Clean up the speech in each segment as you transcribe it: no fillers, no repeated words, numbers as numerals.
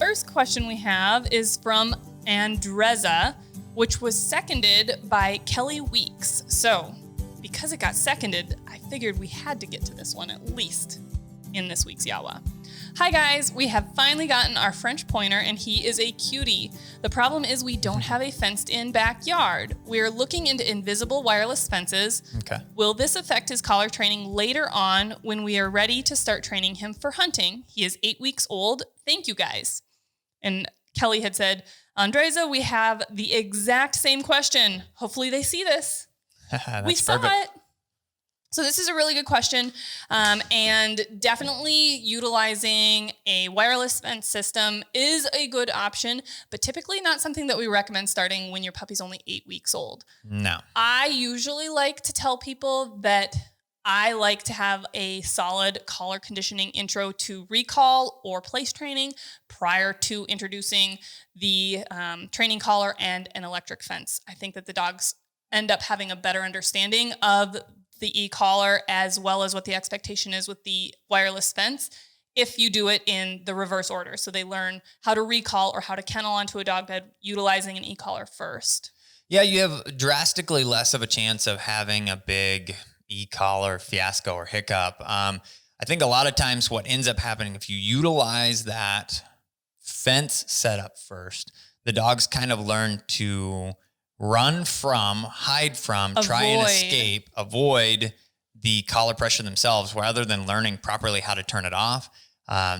first question we have is from Andreza, which was seconded by Kelly Weeks. So because it got seconded, I figured we had to get to this one at least in this week's YAWA. Hi guys, we have finally gotten our French pointer and he is a cutie. The problem is we don't have a fenced in backyard. We're looking into invisible wireless fences. Okay. Will this affect his collar training later on when we are ready to start training him for hunting? He is 8 weeks old. Thank you guys. And Kelly had said, Andreza, we have the exact same question. Hopefully they see this. We saw it. So this is a really good question, and definitely utilizing a wireless fence system is a good option, but typically not something that we recommend starting when your puppy's only 8 weeks old. No. I usually like to tell people that I like to have a solid collar conditioning intro to recall or place training prior to introducing the training collar and an electric fence. I think that the dogs end up having a better understanding of the e-collar as well as what the expectation is with the wireless fence if you do it in the reverse order. So they learn how to recall or how to kennel onto a dog bed utilizing an e-collar first. Yeah, you have drastically less of a chance of having a big e-collar fiasco or hiccup. I think a lot of times what ends up happening if you utilize that fence setup first, the dogs kind of learn to run from, hide from, try and escape, avoid the collar pressure themselves rather than learning properly how to turn it off.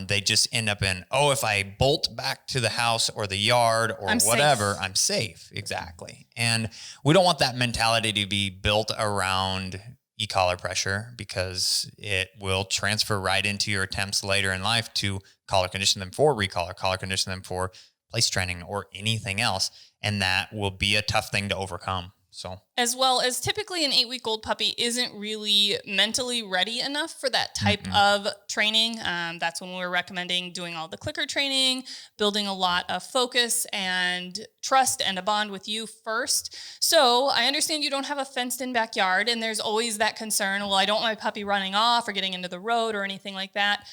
They just end up in, if I bolt back to the house or the yard or whatever, I'm safe. Exactly. And we don't want that mentality to be built around e-collar pressure because it will transfer right into your attempts later in life to collar condition them for recall or collar condition them for place training or anything else. And that will be a tough thing to overcome. So, as well as typically an 8-week-old puppy isn't really mentally ready enough for that type of training. That's when we're recommending doing all the clicker training, building a lot of focus and trust and a bond with you first. So I understand you don't have a fenced in backyard and there's always that concern. Well, I don't want my puppy running off or getting into the road or anything like that.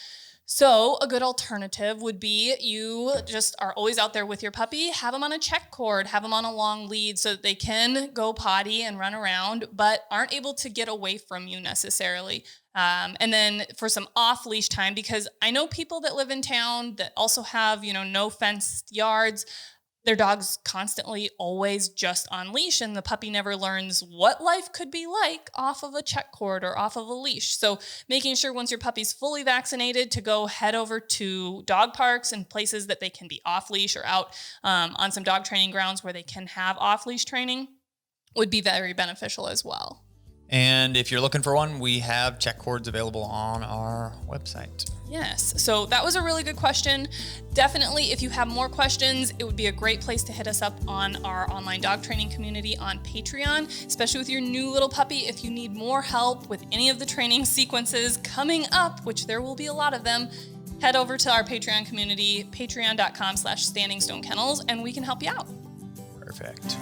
So a good alternative would be you just are always out there with your puppy, have them on a check cord, have them on a long lead so that they can go potty and run around, but aren't able to get away from you necessarily. And then for some off leash time, because I know people that live in town that also have, no fenced yards, their dog's constantly always just on leash and the puppy never learns what life could be like off of a check cord or off of a leash. So making sure once your puppy's fully vaccinated to go head over to dog parks and places that they can be off leash or out on some dog training grounds where they can have off leash training would be very beneficial as well. And if you're looking for one, we have check cords available on our website. Yes. So that was a really good question. Definitely, if you have more questions, it would be a great place to hit us up on our online dog training community on Patreon, especially with your new little puppy. If you need more help with any of the training sequences coming up, which there will be a lot of them, head over to our Patreon community, patreon.com/Standing Stone Kennels, and we can help you out. Perfect.